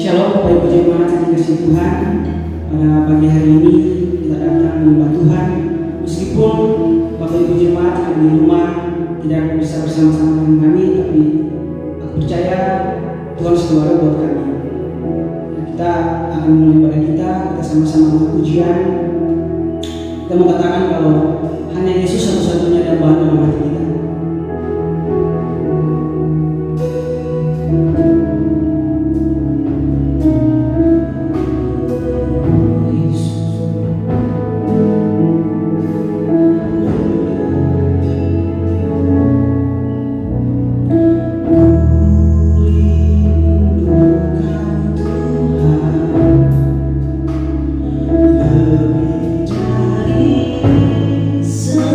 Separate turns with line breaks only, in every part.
Shalom Bapak Ibu Jemaat yang dikasihi Tuhan. Pada pagi hari ini kita datang menyembah Tuhan. Meskipun Bapak Ibu Jemaat yang di rumah tidak bisa bersama-sama dengan kami, tapi aku percaya Tuhan selalu buat kami. Kita akan mulai ibadah kita sama-sama dengan pujian. Kita mengatakan kalau hanya Yesus satu-satunya dan Bahan dalam hati kita.
Segala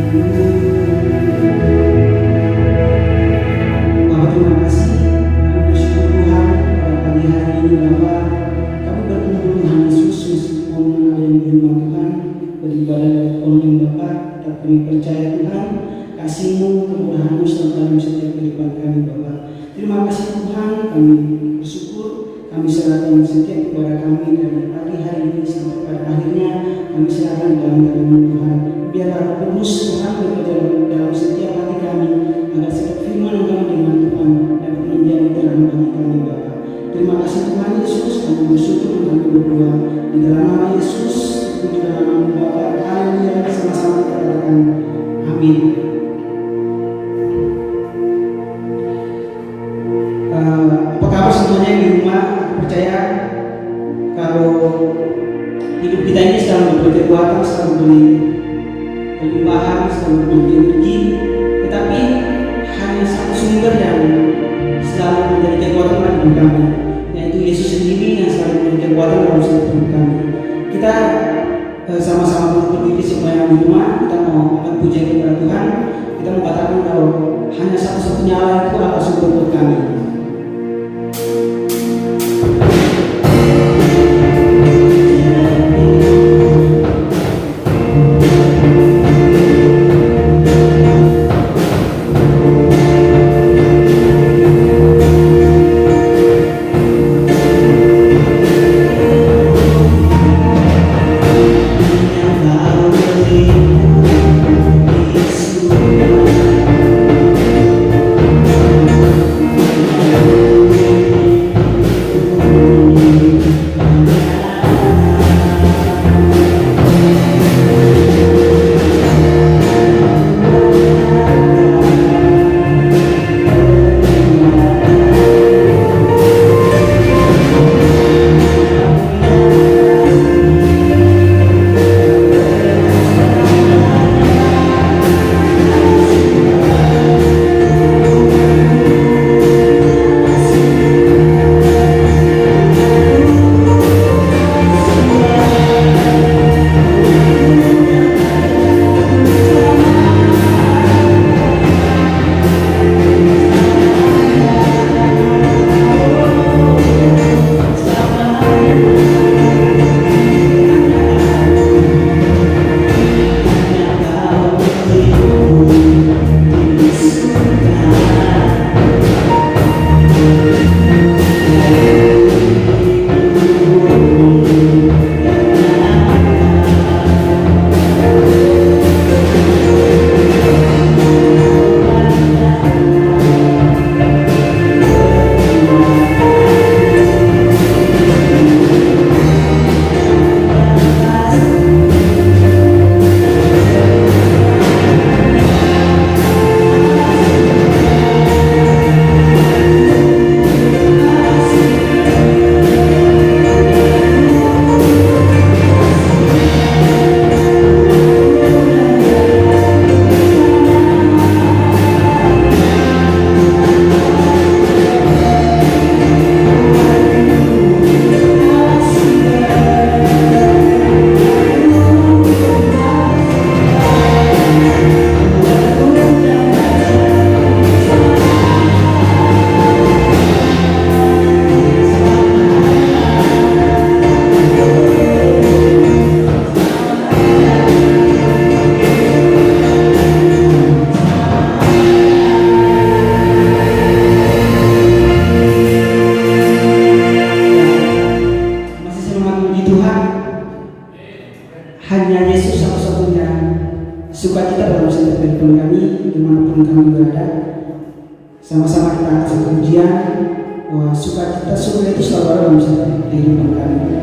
Bapak terima kasih, kami bersyukur Tuhan pada pagi hari ini Bapak, kami bertemu Tuhan Yesus meskipun ada yang belum Tuhan beribadah dari online Bapak, tetap kami percaya Tuhan kasih-Mu, kemurahan-Mu selalu dalam setiap kehidupan kami Bapak. Terima kasih Tuhan, kami bersyukur, kami serahkan setiap kepada kami dari pagi hari ini sampai pada akhirnya kami serahkan dalam tangan Tuhan. Biarlah Roh Kudus Tuhan bekerja dalam setiap hati kami agar setiap firman yang kami dengar Tuhan dapat menjadi terang bagi kami Bapa. Terima kasih Tuhan Yesus, kami bersyukur dan kami berdoa di dalam nama Yesus, di dalam nama Bapa. Haleluya, sama-sama kita katakan amin. Apa kabar semuanya di rumah? Percaya kalau hidup kita ini selalu memberi kekuatan, selalu memberi kelimpahan, selalu memberi energi, tetapi hanya satu sumber yang selalu menjadi kekuatan dalam hidup kami, yaitu Yesus sendiri yang selalu menjadi kekuatan dalam setiap hidup kami. Kita sama-sama berdiri semua yang di rumah, kita mau angkat pujian kepada Tuhan. Kita mau katakan kalau hanya satu-satunya Allah itu adalah sumber buat kami. Sukacita dalam setiap kehidupan kami, dimanapun kami berada. Sama-sama kita angkat pujian bahwa sukacita surga itu selalu ada dalam setiap kehidupan kami.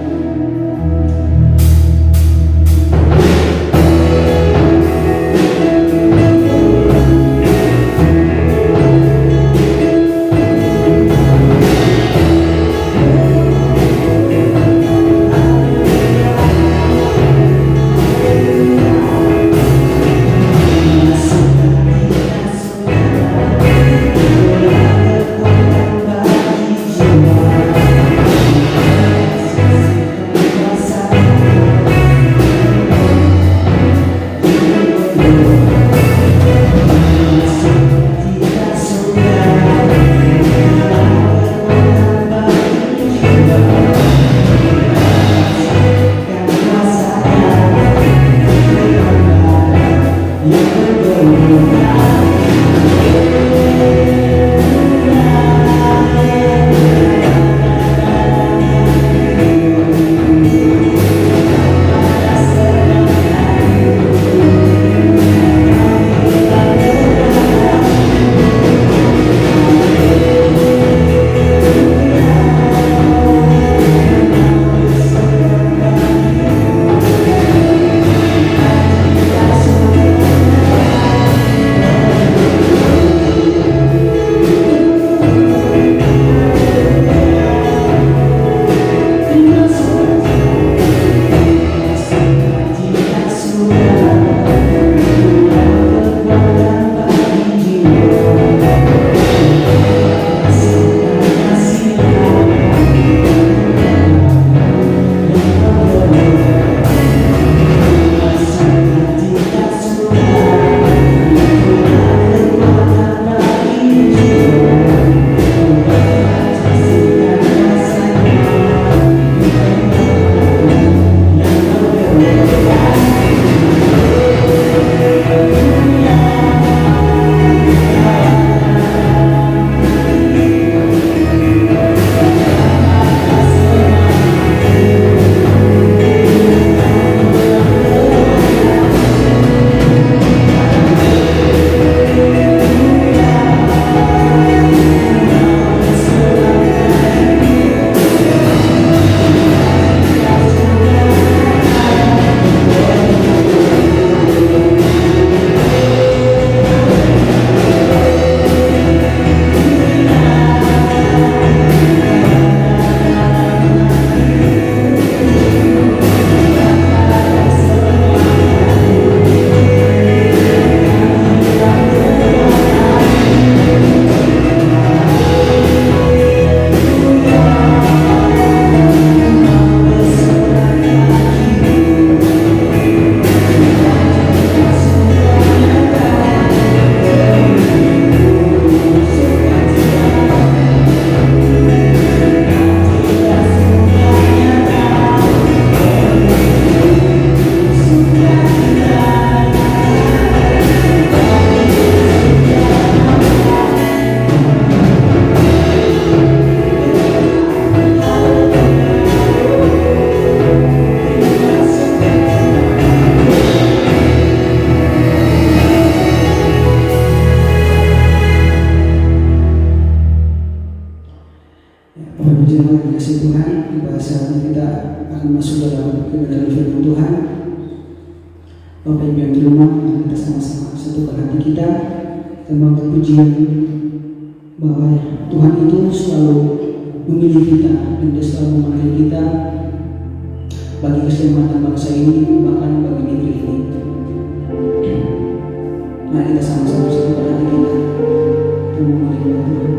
yang dikasih Tuhan, pada saatnya kita akan masuk dalam kebenaran firman Tuhan. Bapak Ibu yang di rumah, kita sama-sama satukan hati kita tentang berpujian bahwa Tuhan itu selalu memilih kita dan Dia selalu memanggil kita bagi keselamatan bangsa ini, bahkan bagi negeri ini. Mari kita sama-sama satukan hati kita untuk memanggil Tuhan.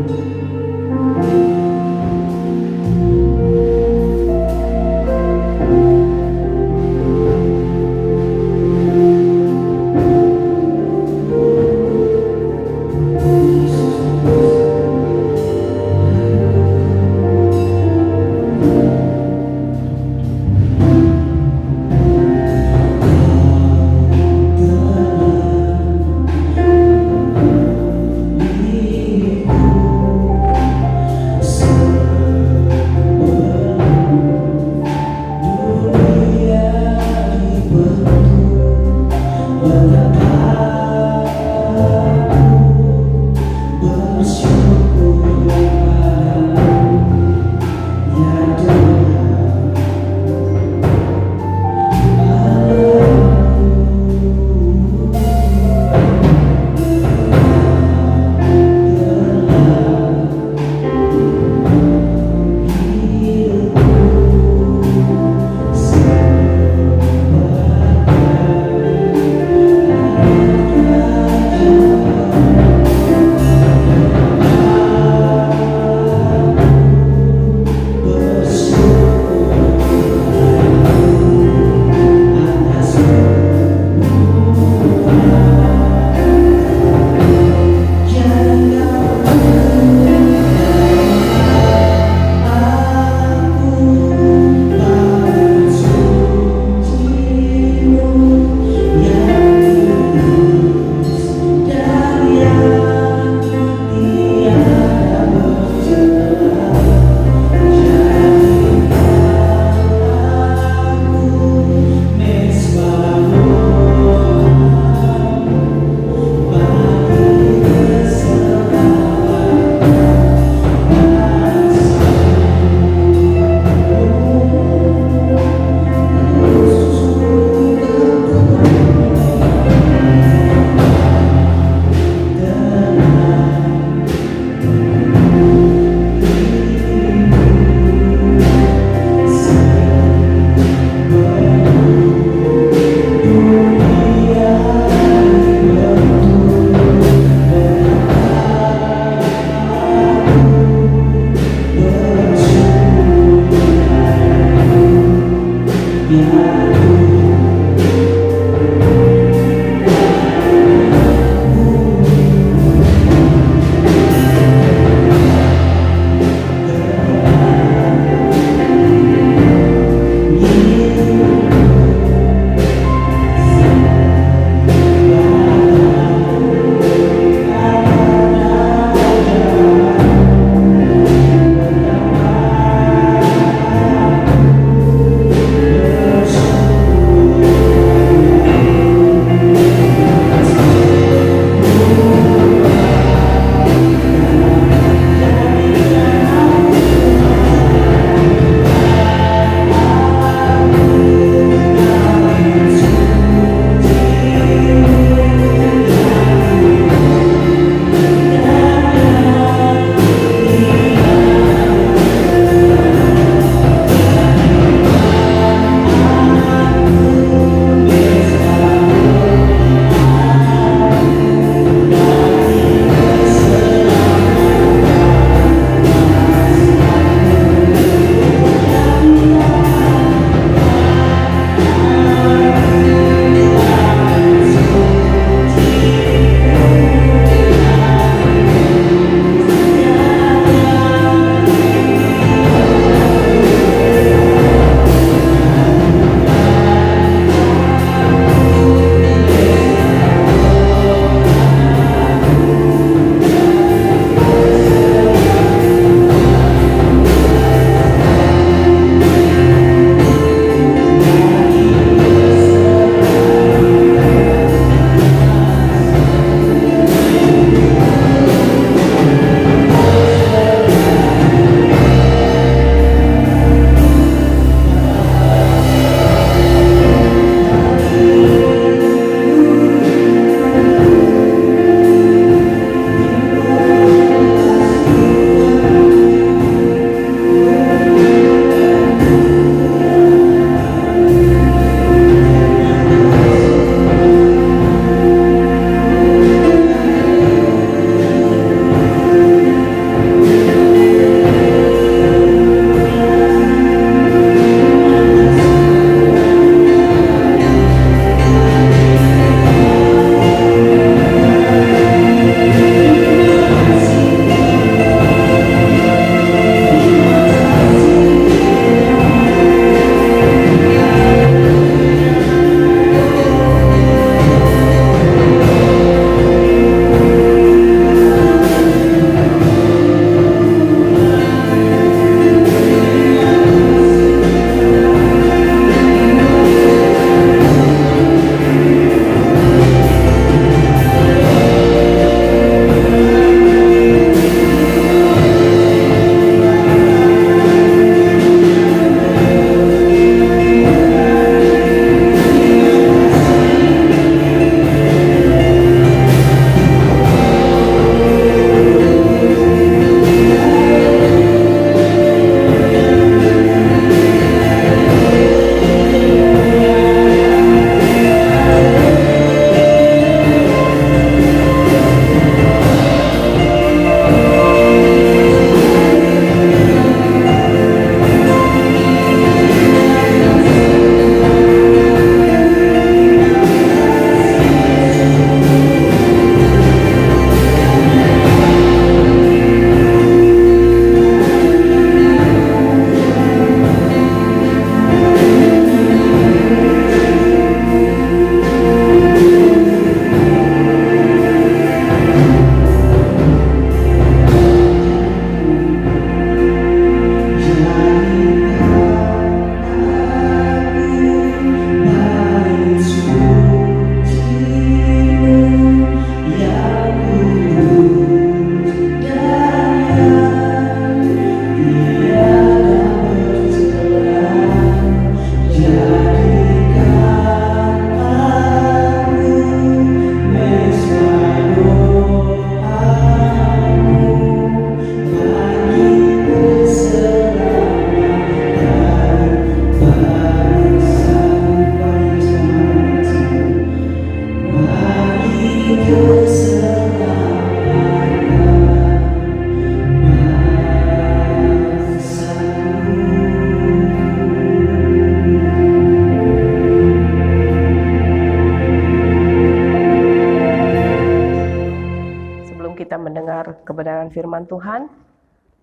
mendengar kebenaran firman Tuhan.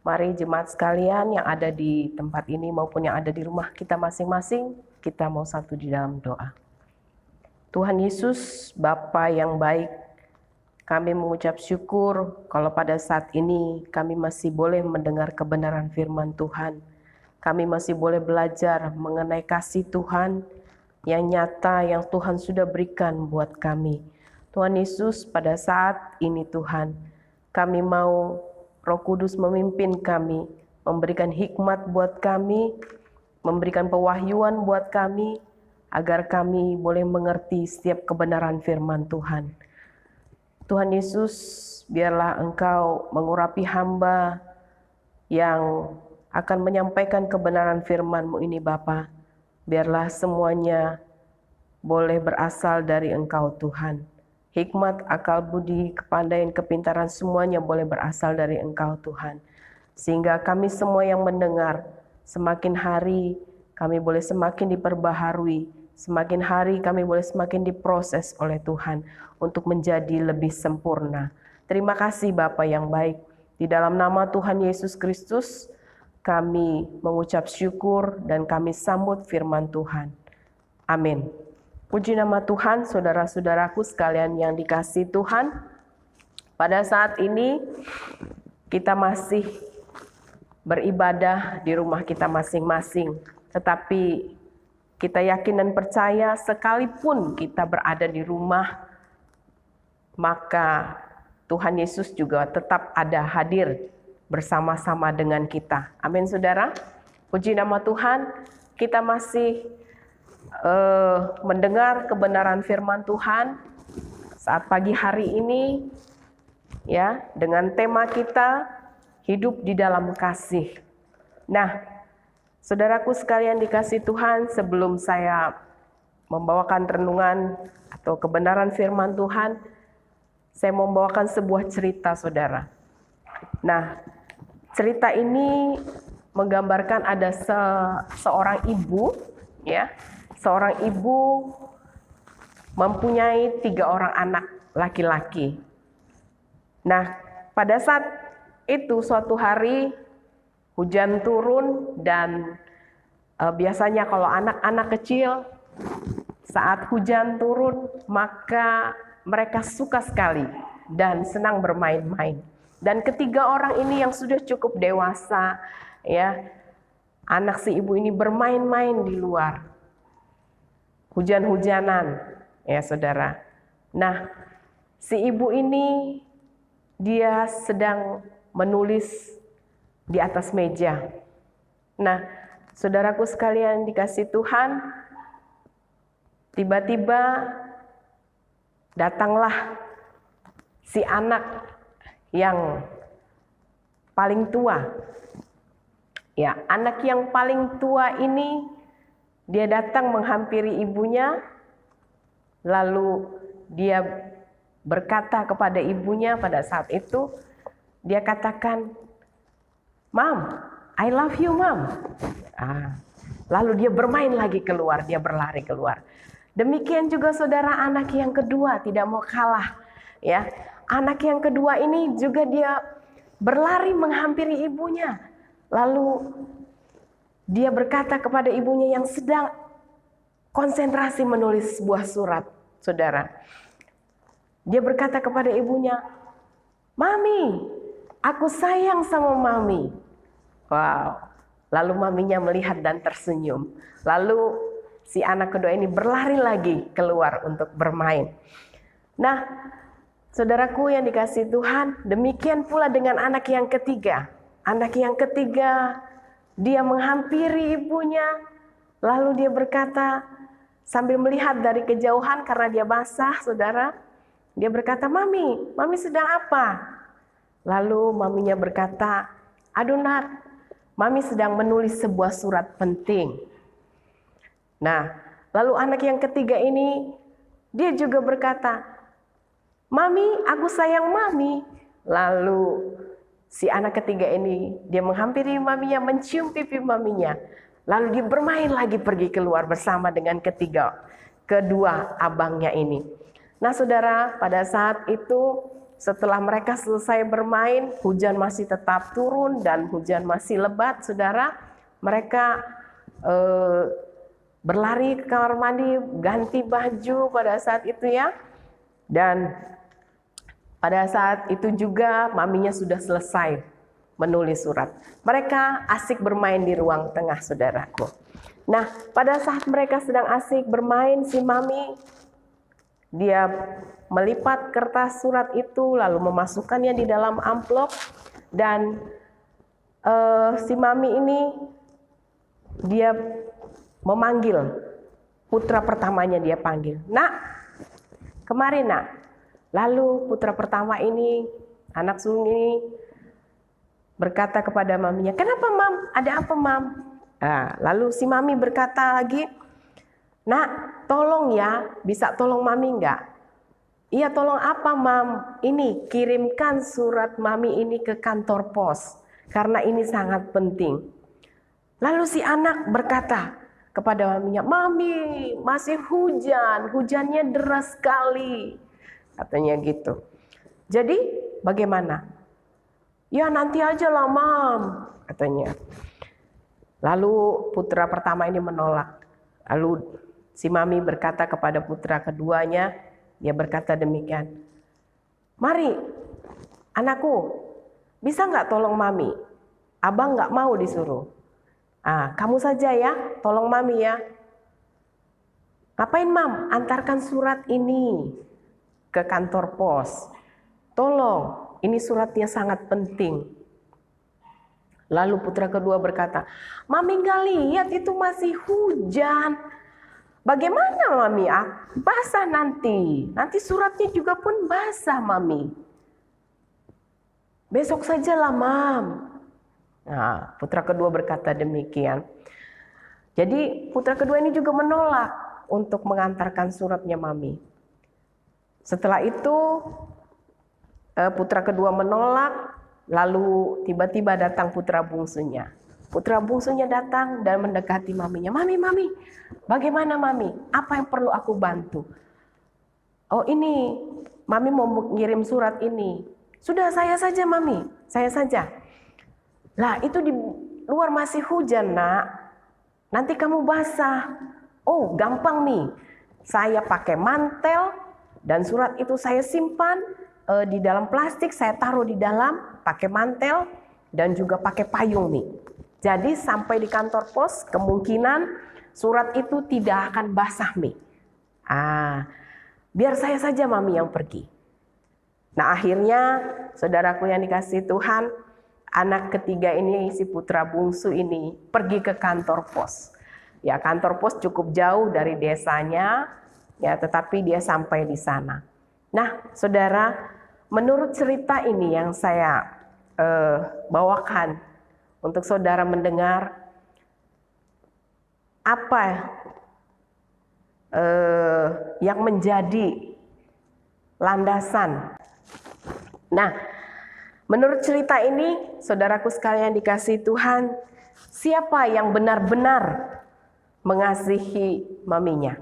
Mari jemaat sekalian yang ada di tempat ini maupun yang ada di rumah kita masing-masing, kita mau satu di dalam doa. Tuhan Yesus, Bapa yang baik, kami mengucap syukur kalau pada saat ini kami masih boleh mendengar kebenaran firman Tuhan. Kami masih boleh belajar mengenai kasih Tuhan yang nyata yang Tuhan sudah berikan buat kami. Tuhan Yesus, pada saat ini Tuhan, kami mau Roh Kudus memimpin kami, memberikan hikmat buat kami, memberikan pewahyuan buat kami, agar kami boleh mengerti setiap kebenaran firman Tuhan. Tuhan Yesus, biarlah Engkau mengurapi hamba yang akan menyampaikan kebenaran firman-Mu ini Bapa. Biarlah semuanya boleh berasal dari Engkau Tuhan. Hikmat, akal budi, kepandaian, kepintaran semuanya boleh berasal dari Engkau Tuhan. Sehingga kami semua yang mendengar, semakin hari kami boleh semakin diperbaharui, semakin hari kami boleh semakin diproses oleh Tuhan untuk menjadi lebih sempurna. Terima kasih Bapa yang baik. Di dalam nama Tuhan Yesus Kristus, kami mengucap syukur dan kami sambut firman Tuhan. Amin. Puji nama Tuhan, saudara-saudaraku sekalian yang dikasihi Tuhan. Pada saat ini kita masih beribadah di rumah kita masing-masing. Tetapi kita yakin dan percaya sekalipun kita berada di rumah, maka Tuhan Yesus juga tetap ada hadir bersama-sama dengan kita. Amin saudara. Puji nama Tuhan, kita masih mendengar kebenaran firman Tuhan saat pagi hari ini ya, dengan tema kita hidup di dalam kasih. Nah, saudaraku sekalian dikasihi Tuhan, sebelum saya membawakan renungan atau kebenaran firman Tuhan, saya mau membawakan sebuah cerita saudara. Nah, cerita ini menggambarkan ada seorang ibu ya. Seorang ibu mempunyai 3 orang anak laki-laki. Nah, pada saat itu suatu hari hujan turun dan biasanya kalau anak-anak kecil saat hujan turun maka mereka suka sekali dan senang bermain-main. Dan ketiga orang ini yang sudah cukup dewasa ya, anak si ibu ini bermain-main di luar. Hujan-hujanan ya saudara. Nah, si ibu ini dia sedang menulis di atas meja. Nah, saudaraku sekalian dikasihi Tuhan, tiba-tiba datanglah si anak yang paling tua. Ya, anak yang paling tua ini dia datang menghampiri ibunya, lalu dia berkata kepada ibunya pada saat itu, dia katakan, "Mom, I love you, Mom." Lalu dia bermain lagi keluar, dia berlari keluar. Demikian juga saudara anak yang kedua tidak mau kalah. Ya, anak yang kedua ini juga dia berlari menghampiri ibunya. Lalu dia berkata kepada ibunya yang sedang konsentrasi menulis sebuah surat, saudara. Dia berkata kepada ibunya, "Mami, aku sayang sama Mami." Wow. Lalu maminya melihat dan tersenyum. Lalu si anak kedua ini berlari lagi keluar untuk bermain. Nah, saudaraku yang dikasihi Tuhan, demikian pula dengan anak yang ketiga. Anak yang ketiga, dia menghampiri ibunya, lalu dia berkata sambil melihat dari kejauhan karena dia basah, saudara. Dia berkata, Mami sedang apa?" Lalu maminya berkata, "Aduh Nat, Mami sedang menulis sebuah surat penting." Nah, lalu anak yang ketiga ini, dia juga berkata, "Mami, aku sayang Mami." Lalu si anak ketiga ini, dia menghampiri maminya, mencium pipi maminya. Lalu dia bermain lagi pergi keluar bersama dengan kedua abangnya ini. Nah saudara, pada saat itu setelah mereka selesai bermain, hujan masih tetap turun dan hujan masih lebat, saudara. Mereka berlari ke kamar mandi, ganti baju pada saat itu ya. Dan pada saat itu juga maminya sudah selesai menulis surat. Mereka asik bermain di ruang tengah, saudaraku. Nah, pada saat mereka sedang asik bermain, si mami dia melipat kertas surat itu lalu memasukkannya di dalam amplop, dan si mami ini dia memanggil putra pertamanya, dia panggil, "Nak, kemari nak." Lalu putra pertama ini, anak sulung ini berkata kepada maminya, "Kenapa mam? Ada apa mam?" Nah, lalu si mami berkata lagi, "Nak, tolong ya, bisa tolong mami enggak?" "Iya, tolong apa mam?" "Ini, kirimkan surat mami ini ke kantor pos, karena ini sangat penting." Lalu si anak berkata kepada maminya, "Mami, masih hujan, hujannya deras sekali." Katanya gitu. "Jadi bagaimana?" "Ya nanti aja lah mam," katanya. Lalu putra pertama ini menolak. Lalu si mami berkata kepada putra keduanya, dia berkata demikian, "Mari anakku, bisa nggak tolong mami? Abang nggak mau disuruh. Kamu saja ya, tolong mami ya." "Ngapain mam? Antarkan surat ini ke kantor pos. Tolong, ini suratnya sangat penting." Lalu putra kedua berkata, "Mami nggak lihat itu masih hujan. Bagaimana mami? Basah nanti. Nanti suratnya juga pun basah mami. Besok sajalah mam." Nah, putra kedua berkata demikian. Jadi putra kedua ini juga menolak untuk mengantarkan suratnya mami. Setelah itu putra kedua menolak, lalu tiba-tiba datang putra bungsunya. Putra bungsunya datang dan mendekati maminya. Mami, bagaimana mami? Apa yang perlu aku bantu?" "Oh ini, mami mau mengirim surat ini." "Sudah, saya saja mami, saya saja." "Lah itu di luar masih hujan nak, nanti kamu basah." "Oh gampang nih, saya pakai mantel dan surat itu saya simpan di dalam plastik, saya taruh di dalam pakai mantel dan juga pakai payung nih. Jadi sampai di kantor pos kemungkinan surat itu tidak akan basah nih. Biar saya saja mami yang pergi." Nah akhirnya saudaraku yang dikasihi Tuhan, anak ketiga ini, si putra bungsu ini pergi ke kantor pos. Ya kantor pos cukup jauh dari desanya, ya tetapi dia sampai di sana. Nah saudara, menurut cerita ini yang saya bawakan untuk saudara mendengar, apa yang menjadi landasan. Nah, menurut cerita ini, saudaraku sekalian dikasihi Tuhan, siapa yang benar-benar mengasihi maminya?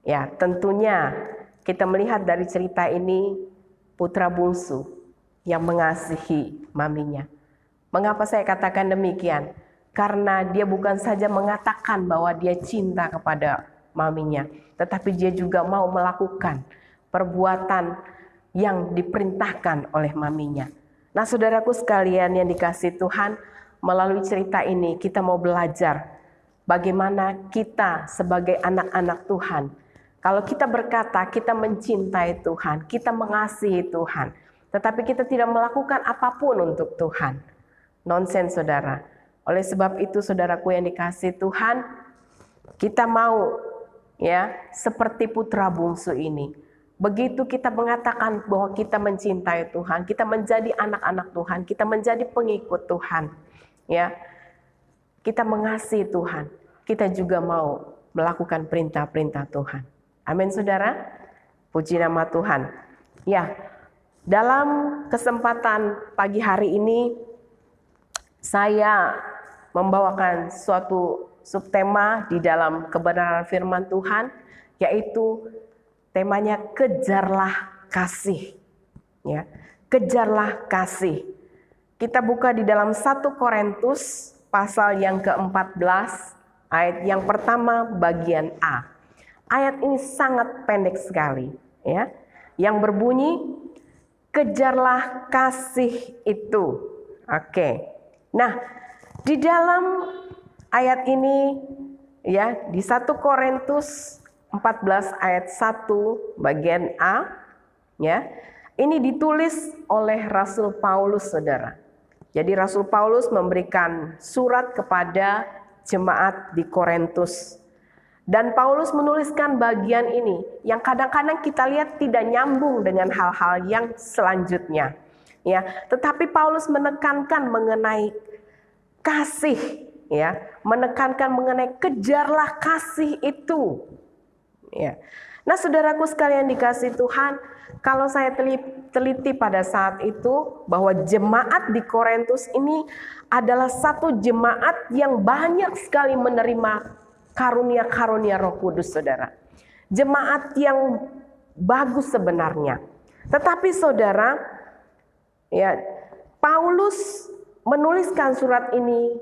Ya, tentunya kita melihat dari cerita ini putra bungsu yang mengasihi maminya. Mengapa saya katakan demikian? Karena dia bukan saja mengatakan bahwa dia cinta kepada maminya, tetapi dia juga mau melakukan perbuatan yang diperintahkan oleh maminya. Nah saudaraku sekalian yang dikasihi Tuhan, melalui cerita ini kita mau belajar bagaimana kita sebagai anak-anak Tuhan, kalau kita berkata kita mencintai Tuhan, kita mengasihi Tuhan, tetapi kita tidak melakukan apapun untuk Tuhan, nonsens saudara. Oleh sebab itu saudaraku yang dikasihi Tuhan, kita mau ya seperti putra bungsu ini. Begitu kita mengatakan bahwa kita mencintai Tuhan, kita menjadi anak-anak Tuhan, kita menjadi pengikut Tuhan, ya. Kita mengasihi Tuhan, kita juga mau melakukan perintah-perintah Tuhan. Amin saudara. Puji nama Tuhan. Ya, dalam kesempatan pagi hari ini saya membawakan suatu subtema di dalam kebenaran firman Tuhan, yaitu temanya kejarlah kasih. Ya, kejarlah kasih. Kita buka di dalam 1 Korintus pasal yang ke-14 ayat yang pertama bagian A. Ayat ini sangat pendek sekali, ya. Yang berbunyi, kejarlah kasih itu. Oke. Nah, di dalam ayat ini, ya, di 1 Korintus 14 ayat 1 bagian A, ya. Ini ditulis oleh Rasul Paulus, saudara. Jadi Rasul Paulus memberikan surat kepada jemaat di Korintus. Dan Paulus menuliskan bagian ini yang kadang-kadang kita lihat tidak nyambung dengan hal-hal yang selanjutnya. Ya, tetapi Paulus menekankan mengenai kasih, ya, menekankan mengenai kejarlah kasih itu. Ya. Nah, saudaraku sekalian dikasih Tuhan, kalau saya teliti pada saat itu bahwa jemaat di Korintus ini adalah satu jemaat yang banyak sekali menerima karunia-karunia Roh Kudus, saudara. Jemaat yang bagus sebenarnya. Tetapi saudara, ya, Paulus menuliskan surat ini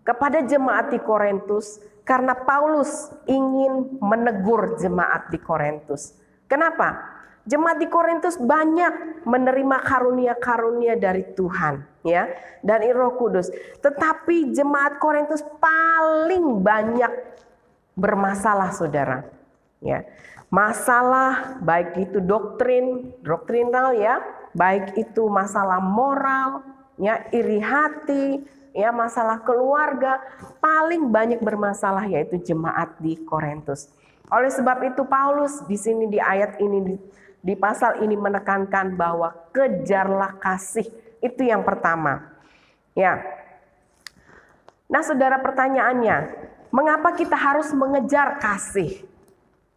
kepada jemaat di Korintus karena Paulus ingin menegur jemaat di Korintus. Kenapa? Jemaat di Korintus banyak menerima karunia-karunia dari Tuhan, ya, dari Roh Kudus. Tetapi jemaat Korintus paling banyak bermasalah, saudara. Ya, masalah baik itu doktrinal, ya, baik itu masalah moral, ya, iri hati, ya, masalah keluarga, paling banyak bermasalah yaitu jemaat di Korintus. Oleh sebab itu Paulus di sini di ayat ini di pasal ini menekankan bahwa kejarlah kasih, itu yang pertama. Ya. Nah, saudara, pertanyaannya, mengapa kita harus mengejar kasih?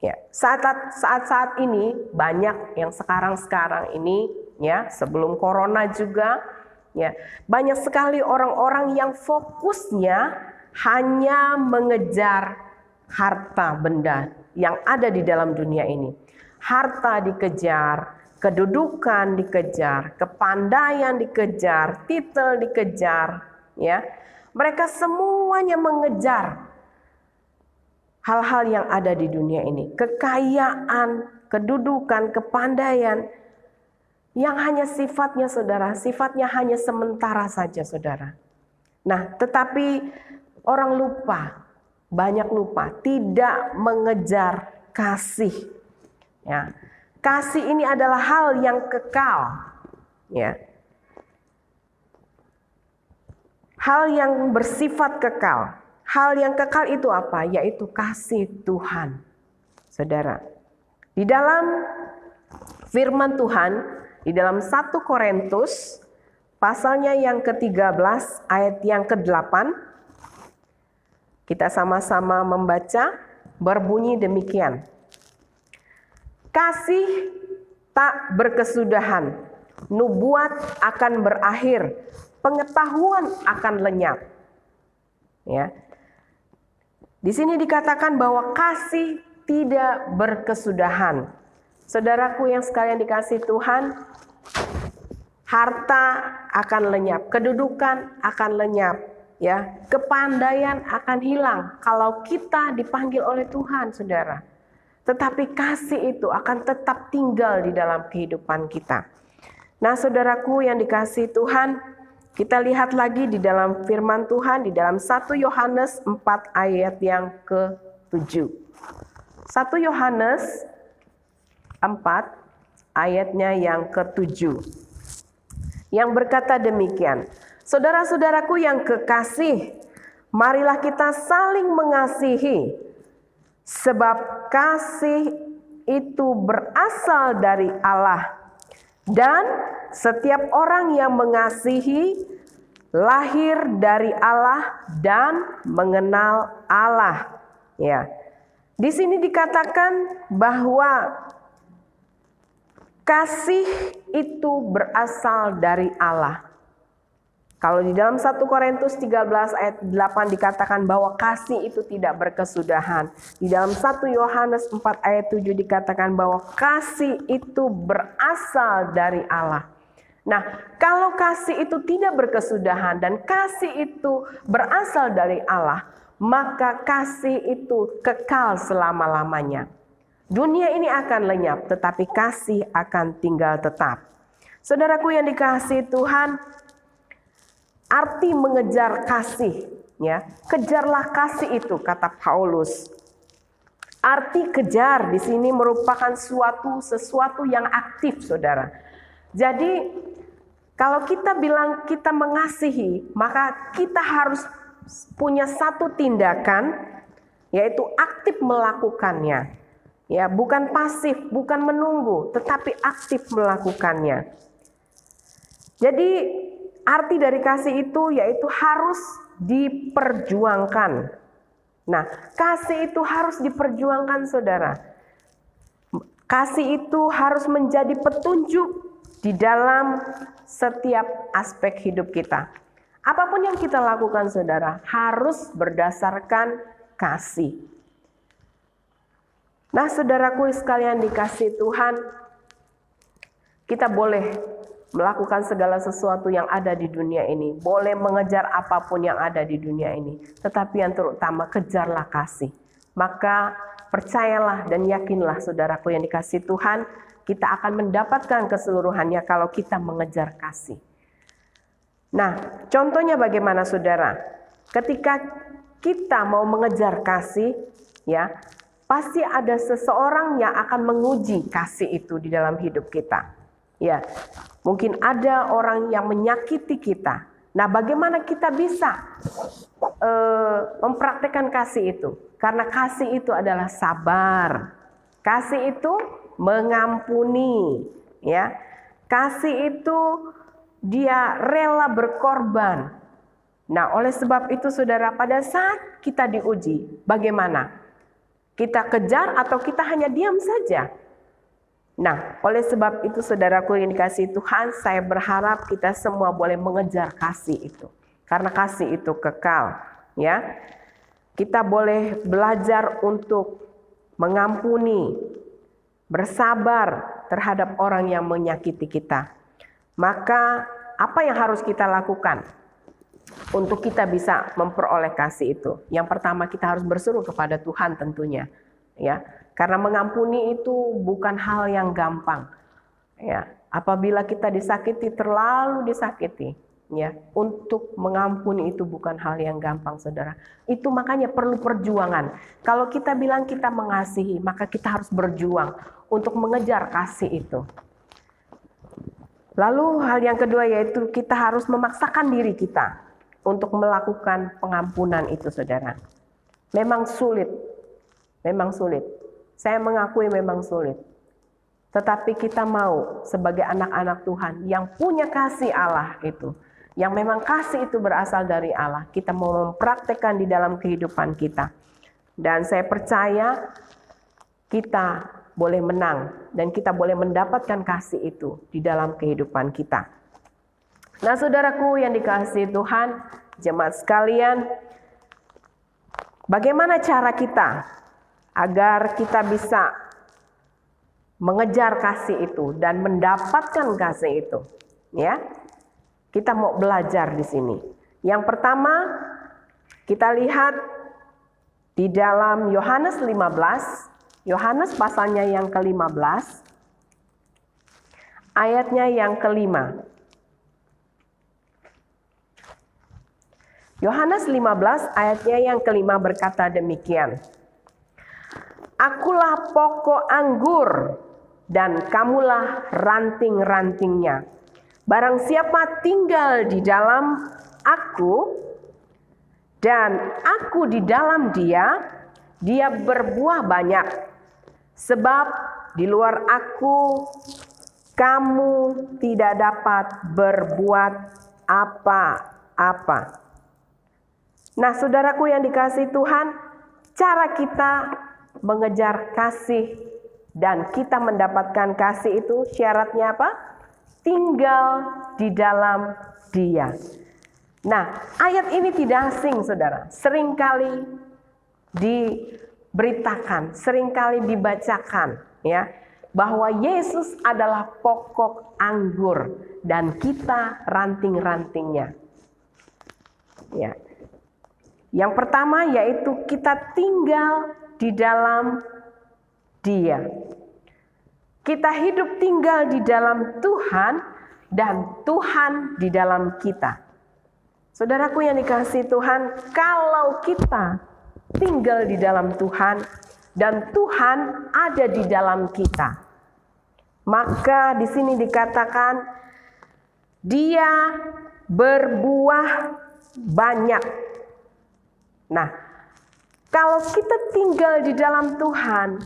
Ya, saat ini banyak yang sekarang ini, ya, sebelum corona juga, ya, banyak sekali orang-orang yang fokusnya hanya mengejar harta benda yang ada di dalam dunia ini. Harta dikejar, kedudukan dikejar, kepandaian dikejar, titel dikejar, ya. Mereka semuanya mengejar hal-hal yang ada di dunia ini. Kekayaan, kedudukan, kepandaian yang hanya sifatnya, saudara, sifatnya hanya sementara saja, saudara. Nah, tetapi orang banyak lupa, tidak mengejar kasih. Ya, kasih ini adalah hal yang kekal, ya. Hal yang bersifat kekal. Hal yang kekal itu apa? Yaitu kasih Tuhan, saudara. Di dalam firman Tuhan, di dalam 1 Korintus, pasalnya yang ke-13, ayat yang ke-8, kita sama-sama membaca, berbunyi demikian. Kasih tak berkesudahan, nubuat akan berakhir, pengetahuan akan lenyap. Ya. Di sini dikatakan bahwa kasih tidak berkesudahan. Saudaraku yang sekalian dikasih Tuhan, harta akan lenyap, kedudukan akan lenyap, ya, kepandaian akan hilang kalau kita dipanggil oleh Tuhan, saudara. Tetapi kasih itu akan tetap tinggal di dalam kehidupan kita. Nah, saudaraku yang dikasih Tuhan, kita lihat lagi di dalam firman Tuhan di dalam 1 Yohanes 4 ayat yang ke-7. 1 Yohanes 4 ayatnya yang ke-7. Yang berkata demikian, saudara-saudaraku yang kekasih, marilah kita saling mengasihi, sebab kasih itu berasal dari Allah. Dan setiap orang yang mengasihi lahir dari Allah dan mengenal Allah. Ya. Di sini dikatakan bahwa kasih itu berasal dari Allah. Kalau di dalam 1 Korintus 13 ayat 8 dikatakan bahwa kasih itu tidak berkesudahan. Di dalam 1 Yohanes 4 ayat 7 dikatakan bahwa kasih itu berasal dari Allah. Nah, kalau kasih itu tidak berkesudahan dan kasih itu berasal dari Allah, maka kasih itu kekal selama-lamanya. Dunia ini akan lenyap, tetapi kasih akan tinggal tetap. Saudaraku yang dikasihi Tuhan, arti mengejar kasih, ya, kejarlah kasih itu, kata Paulus. Arti kejar di sini merupakan sesuatu yang aktif, saudara. Jadi kalau kita bilang kita mengasihi, maka kita harus punya satu tindakan, yaitu aktif melakukannya. Ya, bukan pasif, bukan menunggu, tetapi aktif melakukannya. Jadi arti dari kasih itu yaitu harus diperjuangkan. Nah, kasih itu harus diperjuangkan, saudara. Kasih itu harus menjadi petunjuk di dalam setiap aspek hidup kita. Apapun yang kita lakukan, saudara, harus berdasarkan kasih. Nah, saudaraku sekalian dikasihi Tuhan, kita boleh melakukan segala sesuatu yang ada di dunia ini, boleh mengejar apapun yang ada di dunia ini, tetapi yang terutama kejarlah kasih. Maka percayalah dan yakinlah, saudaraku yang dikasihi Tuhan, kita akan mendapatkan keseluruhannya kalau kita mengejar kasih. Nah, contohnya bagaimana, saudara? Ketika kita mau mengejar kasih, ya, pasti ada seseorang yang akan menguji kasih itu di dalam hidup kita. Ya, mungkin ada orang yang menyakiti kita. Nah, bagaimana kita bisa mempraktekkan kasih itu? Karena kasih itu adalah sabar. Kasih itu mengampuni, ya. Kasih itu dia rela berkorban. Nah, oleh sebab itu, saudara, pada saat kita diuji, bagaimana? Kita kejar atau kita hanya diam saja? Nah, oleh sebab itu, saudaraku yang dikasihi Tuhan, saya berharap kita semua boleh mengejar kasih itu. Karena kasih itu kekal, ya. Kita boleh belajar untuk mengampuni, bersabar terhadap orang yang menyakiti kita. Maka, apa yang harus kita lakukan untuk kita bisa memperoleh kasih itu? Yang pertama, kita harus berseru kepada Tuhan tentunya, ya. Karena mengampuni itu bukan hal yang gampang. Ya, apabila kita disakiti, terlalu disakiti, ya, untuk mengampuni itu bukan hal yang gampang, saudara. Itu makanya perlu perjuangan. Kalau kita bilang kita mengasihi, maka kita harus berjuang untuk mengejar kasih itu. Lalu hal yang kedua yaitu kita harus memaksakan diri kita untuk melakukan pengampunan itu, saudara. Memang sulit. Memang sulit. Saya mengakui memang sulit. Tetapi kita mau sebagai anak-anak Tuhan yang punya kasih Allah itu, yang memang kasih itu berasal dari Allah, kita mau mempraktekkan di dalam kehidupan kita. Dan saya percaya kita boleh menang dan kita boleh mendapatkan kasih itu di dalam kehidupan kita. Nah, saudaraku yang dikasihi Tuhan, jemaat sekalian, bagaimana cara kita agar kita bisa mengejar kasih itu dan mendapatkan kasih itu, ya? Kita mau belajar di sini. Yang pertama, kita lihat di dalam Yohanes 15, Yohanes pasalnya yang ke-15, ayatnya yang ke-5. Yohanes 15 ayatnya yang ke-5 berkata demikian. Akulah pokok anggur dan kamulah ranting-rantingnya. Barang siapa tinggal di dalam aku dan aku di dalam dia, dia berbuah banyak. Sebab di luar aku kamu tidak dapat berbuat apa-apa. Nah, saudaraku yang dikasihi Tuhan, cara kita mengejar kasih dan kita mendapatkan kasih itu syaratnya apa? Tinggal di dalam Dia. Nah, ayat ini tidak asing, saudara. Seringkali diberitakan, seringkali dibacakan, ya, bahwa Yesus adalah pokok anggur dan kita ranting-rantingnya. Ya. Yang pertama yaitu kita tinggal di dalam Dia. Kita hidup tinggal di dalam Tuhan dan Tuhan di dalam kita. Saudaraku yang dikasihi Tuhan, kalau kita tinggal di dalam Tuhan dan Tuhan ada di dalam kita, maka di sini dikatakan Dia berbuah banyak. Nah, kalau kita tinggal di dalam Tuhan,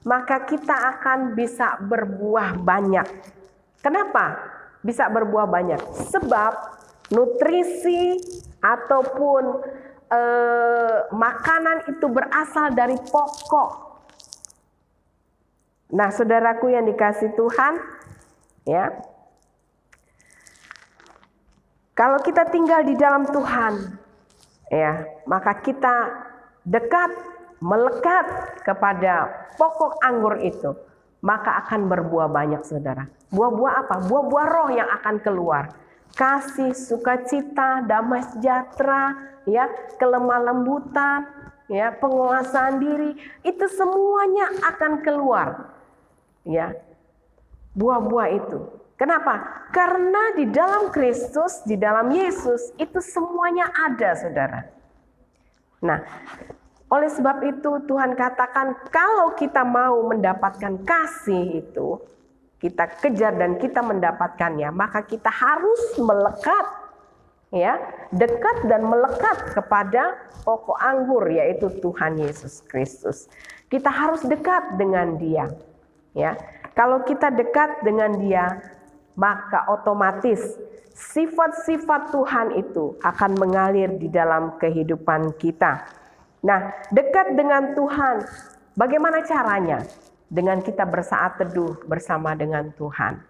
maka kita akan bisa berbuah banyak. Kenapa bisa berbuah banyak? Sebab nutrisi ataupun makanan itu berasal dari pokok. Nah, saudaraku yang dikasihi Tuhan, ya, kalau kita tinggal di dalam Tuhan, ya, maka kita dekat, melekat kepada pokok anggur itu, maka akan berbuah banyak, saudara. Buah-buah apa? Buah-buah roh yang akan keluar. Kasih, sukacita, damai sejahtera, ya, kelemah lembutan, ya, penguasaan diri, itu semuanya akan keluar, ya, buah-buah itu. Kenapa? Karena di dalam Kristus, di dalam Yesus, itu semuanya ada, saudara. Nah, oleh sebab itu Tuhan katakan kalau kita mau mendapatkan kasih itu, kita kejar dan kita mendapatkannya, maka kita harus melekat, ya, dekat dan melekat kepada pokok anggur, yaitu Tuhan Yesus Kristus. Kita harus dekat dengan Dia, ya. Kalau kita dekat dengan Dia, maka otomatis sifat-sifat Tuhan itu akan mengalir di dalam kehidupan kita. Nah, dekat dengan Tuhan, bagaimana caranya? Dengan kita bersaat teduh bersama dengan Tuhan,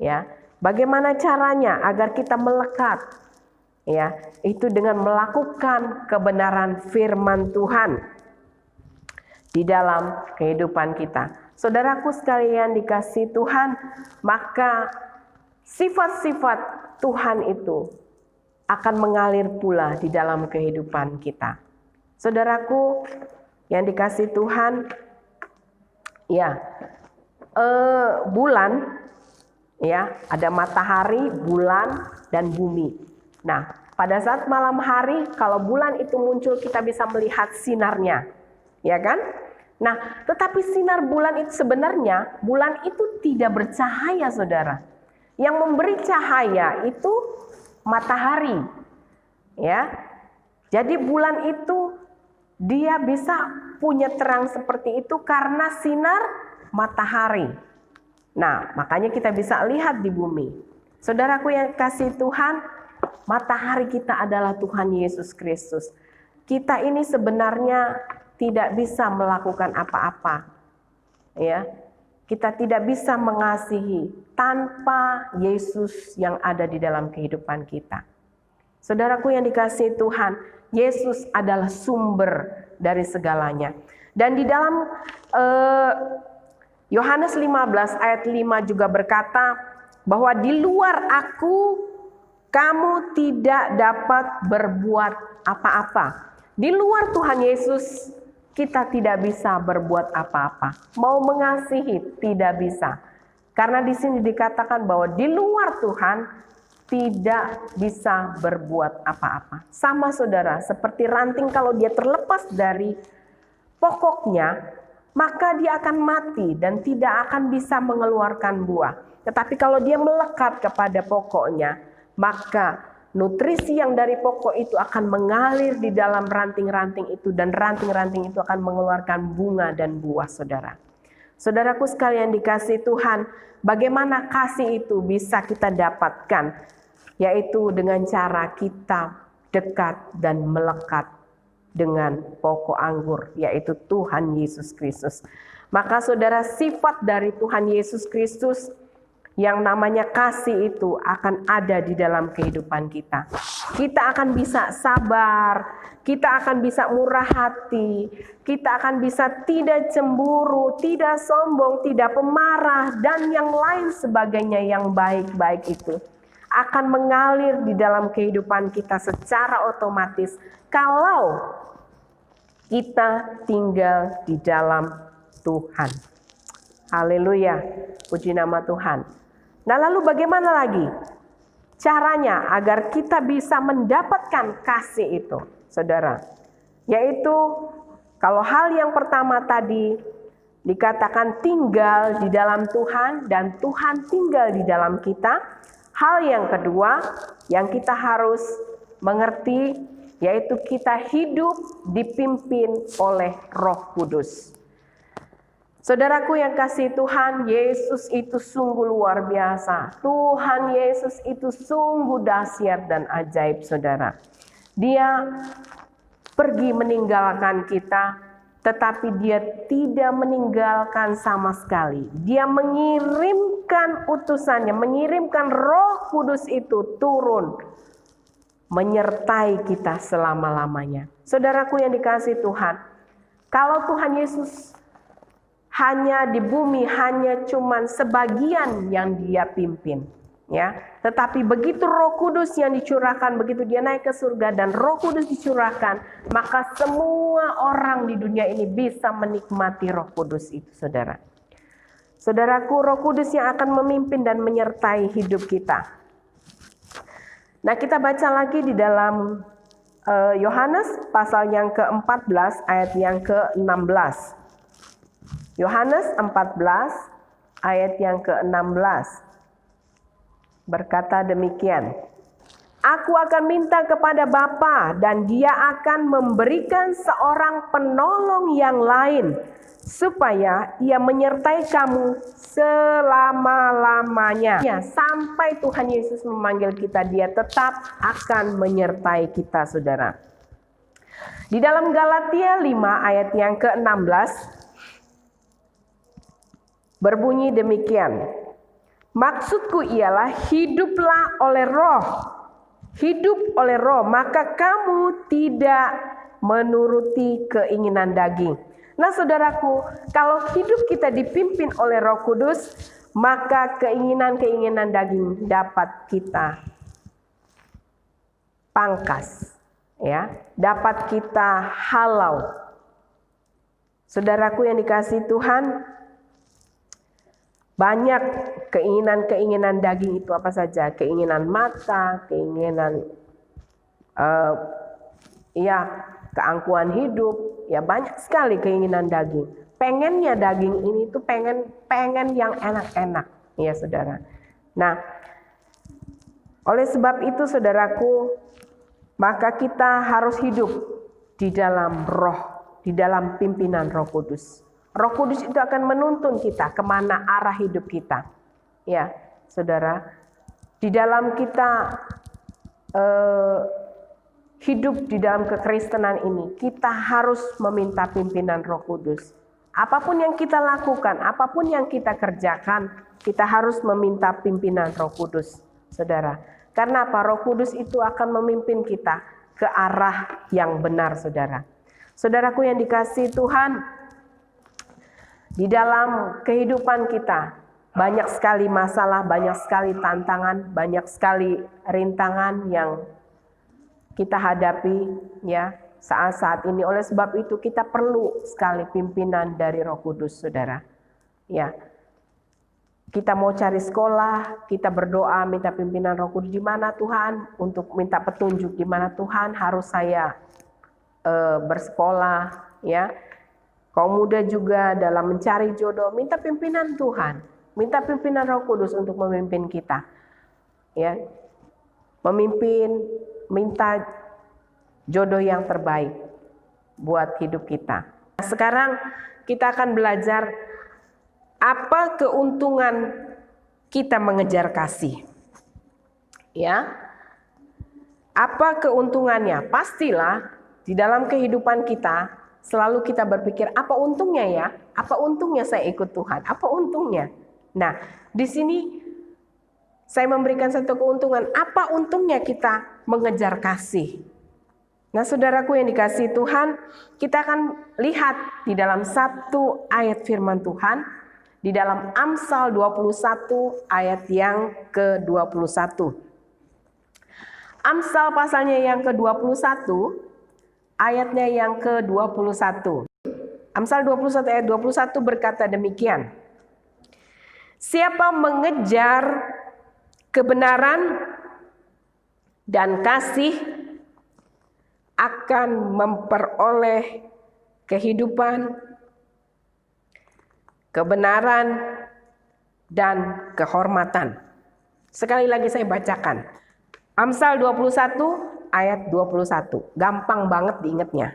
ya. Bagaimana caranya agar kita melekat, ya? Itu dengan melakukan kebenaran firman Tuhan di dalam kehidupan kita. Saudaraku sekalian dikasihi Tuhan, maka sifat-sifat Tuhan itu akan mengalir pula di dalam kehidupan kita. Saudaraku yang dikasihi Tuhan, ya, bulan, ya, ada matahari, bulan, dan bumi. Nah, pada saat malam hari, kalau bulan itu muncul, kita bisa melihat sinarnya, ya kan? Nah, tetapi sinar bulan itu sebenarnya, bulan itu tidak bercahaya, saudara. Yang memberi cahaya itu matahari, ya. Jadi bulan itu dia bisa punya terang seperti itu karena sinar matahari. Nah, makanya kita bisa lihat di bumi. Saudaraku yang kasih Tuhan, matahari kita adalah Tuhan Yesus Kristus. Kita ini sebenarnya tidak bisa melakukan apa-apa, ya. Kita tidak bisa mengasihi tanpa Yesus yang ada di dalam kehidupan kita. Saudaraku yang dikasihi Tuhan, Yesus adalah sumber dari segalanya. Dan di dalam Yohanes 15 ayat 5 juga berkata bahwa di luar aku kamu tidak dapat berbuat apa-apa. Di luar Tuhan Yesus kita tidak bisa berbuat apa-apa. Mau mengasihi tidak bisa. Karena di sini dikatakan bahwa di luar Tuhan tidak bisa berbuat apa-apa. Sama saudara, seperti ranting kalau dia terlepas dari pokoknya, maka dia akan mati dan tidak akan bisa mengeluarkan buah. Tetapi kalau dia melekat kepada pokoknya, maka nutrisi yang dari pokok itu akan mengalir di dalam ranting-ranting itu, dan ranting-ranting itu akan mengeluarkan bunga dan buah, saudara. Saudaraku sekalian dikasihi Tuhan, bagaimana kasih itu bisa kita dapatkan? Yaitu dengan cara kita dekat dan melekat dengan pokok anggur, yaitu Tuhan Yesus Kristus. Maka saudara, sifat dari Tuhan Yesus Kristus yang namanya kasih itu akan ada di dalam kehidupan kita. kita akan bisa sabar, kita akan bisa murah hati, kita akan bisa tidak cemburu, tidak sombong, tidak pemarah, dan yang lain sebagainya yang baik-baik itu akan mengalir di dalam kehidupan kita secara otomatis kalau kita tinggal di dalam Tuhan. Haleluya, puji nama Tuhan. Nah, lalu bagaimana lagi caranya agar kita bisa mendapatkan kasih itu, saudara? Yaitu kalau hal yang pertama tadi dikatakan tinggal di dalam Tuhan dan Tuhan tinggal di dalam kita. Hal yang kedua yang kita harus mengerti yaitu kita hidup dipimpin oleh Roh Kudus. Saudaraku yang kasih Tuhan, Yesus itu sungguh luar biasa. Tuhan Yesus itu sungguh dahsyat dan ajaib, saudara. Dia pergi meninggalkan kita, tetapi dia tidak meninggalkan sama sekali. Dia mengirimkan utusannya, mengirimkan Roh Kudus itu turun, menyertai kita selama-lamanya. Saudaraku yang dikasih Tuhan, kalau Tuhan Yesus hanya di bumi hanya cuman sebagian yang dia pimpin, ya. Tetapi begitu Roh Kudus yang dicurahkan, begitu dia naik ke surga dan Roh Kudus dicurahkan, maka semua orang di dunia ini bisa menikmati Roh Kudus itu, saudara. Saudaraku, Roh Kudus yang akan memimpin dan menyertai hidup kita. Nah, kita baca lagi di dalam Yohanes pasal yang ke-14 ayat yang ke-16. Yohanes 14 ayat yang ke-16 berkata demikian. Aku akan minta kepada Bapa dan Dia akan memberikan seorang penolong yang lain supaya Ia menyertai kamu selama-lamanya. Ya, sampai Tuhan Yesus memanggil kita, Dia tetap akan menyertai kita, saudara. Di dalam Galatia 5 ayat yang ke-16 berbunyi demikian. Maksudku ialah hiduplah oleh Roh. Hidup oleh Roh, maka kamu tidak menuruti keinginan daging. Nah, saudaraku, kalau hidup kita dipimpin oleh Roh Kudus, maka keinginan-keinginan daging dapat kita pangkas, ya, dapat kita halau. Saudaraku yang dikasihi Tuhan, banyak keinginan-keinginan daging itu apa saja? Keinginan mata, keinginan keangkuhan hidup, ya banyak sekali keinginan daging. Pengennya daging ini tuh pengen yang enak-enak, ya saudara. Nah, oleh sebab itu saudaraku, maka kita harus hidup di dalam Roh, di dalam pimpinan Roh Kudus. Roh Kudus itu akan menuntun kita kemana arah hidup kita. Ya, saudara, di dalam kita hidup di dalam kekristenan ini, kita harus meminta pimpinan Roh Kudus. Apapun yang kita lakukan, apapun yang kita kerjakan, kita harus meminta pimpinan Roh Kudus, saudara. Karena apa? Roh Kudus itu akan memimpin kita ke arah yang benar, saudara. Saudaraku yang dikasihi Tuhan, di dalam kehidupan kita banyak sekali masalah, banyak sekali tantangan, banyak sekali rintangan yang kita hadapi, ya, saat-saat ini. Oleh sebab itu kita perlu sekali pimpinan dari Roh Kudus, saudara. Ya, kita mau cari sekolah, kita berdoa minta pimpinan Roh Kudus. Di mana Tuhan, untuk minta petunjuk di mana Tuhan harus saya bersekolah, ya. Kaum muda juga dalam mencari jodoh, minta pimpinan Tuhan, minta pimpinan Roh Kudus untuk memimpin kita, ya, memimpin, minta jodoh yang terbaik buat hidup kita. Sekarang kita akan belajar apa keuntungan kita mengejar kasih, ya. Apa keuntungannya? Pastilah di dalam kehidupan kita selalu kita berpikir, apa untungnya ya? Apa untungnya saya ikut Tuhan? Apa untungnya? Nah, di sini saya memberikan satu keuntungan. Apa untungnya kita mengejar kasih? Nah, saudaraku yang dikasihi Tuhan, kita akan lihat di dalam satu ayat firman Tuhan, di dalam Amsal 21 ayat yang ke-21. Amsal pasalnya yang ke-21, ayatnya yang ke-21. Amsal 21 ayat 21 berkata demikian. Siapa mengejar kebenaran dan kasih akan memperoleh kehidupan, kebenaran, dan kehormatan. Sekali lagi saya bacakan. Amsal 21 ayat 21. Gampang banget diingatnya.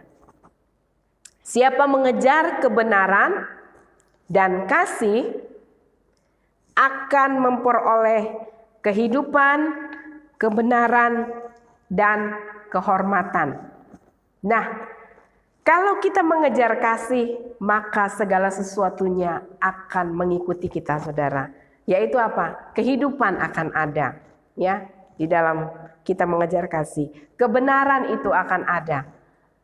Siapa mengejar kebenaran dan kasih akan memperoleh kehidupan, kebenaran, dan kehormatan. Nah, kalau kita mengejar kasih, maka segala sesuatunya akan mengikuti kita, saudara. Yaitu apa? Kehidupan akan ada, ya, di dalam kita mengejar kasih. Kebenaran itu akan ada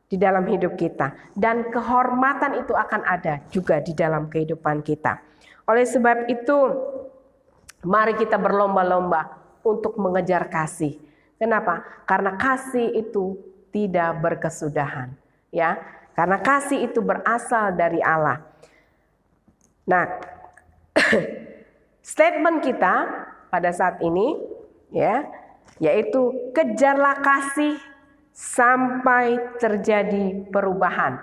di dalam hidup kita, dan kehormatan itu akan ada juga di dalam kehidupan kita. Oleh sebab itu, mari kita berlomba-lomba untuk mengejar kasih. Kenapa? Karena kasih itu tidak berkesudahan, ya. Karena kasih itu berasal dari Allah. Nah, statement kita pada saat ini, ya, yaitu kejarlah kasih sampai terjadi perubahan.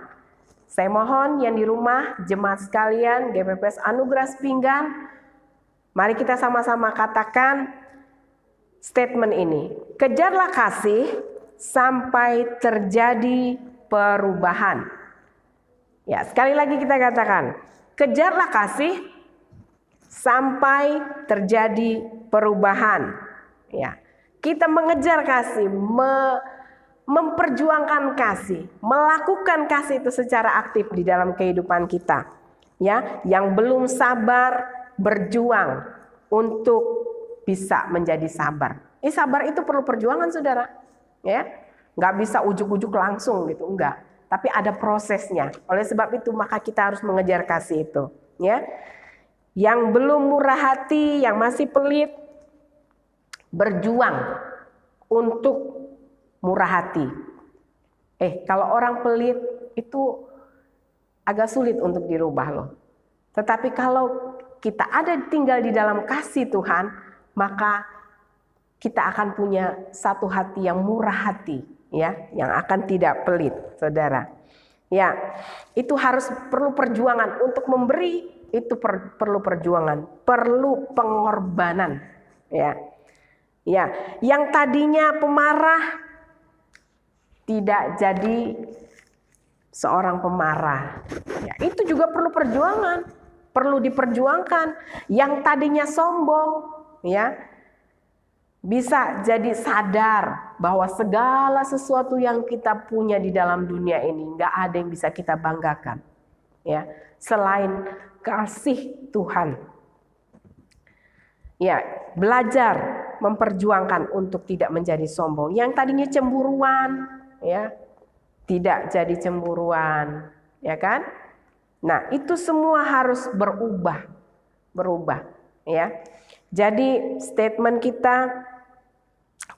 Saya mohon yang di rumah, jemaat sekalian, GPPS Anugerah Pinggan, mari kita sama-sama katakan statement ini. Kejarlah kasih sampai terjadi perubahan. Ya, sekali lagi kita katakan, kejarlah kasih sampai terjadi perubahan. Ya, kita mengejar kasih, memperjuangkan kasih, melakukan kasih itu secara aktif di dalam kehidupan kita. Ya, yang belum sabar berjuang untuk bisa menjadi sabar. Sabar itu perlu perjuangan, saudara. Ya, nggak bisa ujuk-ujuk langsung gitu, enggak. Tapi ada prosesnya. Oleh sebab itu maka kita harus mengejar kasih itu. Ya, yang belum murah hati, yang masih pelit, berjuang untuk murah hati. Kalau orang pelit itu agak sulit untuk dirubah loh. Tetapi kalau kita ada tinggal di dalam kasih Tuhan, maka kita akan punya satu hati yang murah hati, ya, yang akan tidak pelit, saudara. Ya, itu perlu perjuangan untuk memberi, itu perlu perjuangan, perlu pengorbanan, ya. Ya, yang tadinya pemarah tidak jadi seorang pemarah. Ya, itu juga perlu perjuangan, perlu diperjuangkan. Yang tadinya sombong, ya, bisa jadi sadar bahwa segala sesuatu yang kita punya di dalam dunia ini nggak ada yang bisa kita banggakan, ya, selain kasih Tuhan. Ya, belajar memperjuangkan untuk tidak menjadi sombong. Yang tadinya cemburuan, ya, tidak jadi cemburuan, ya kan? Nah, itu semua harus berubah, ya. Jadi statement kita,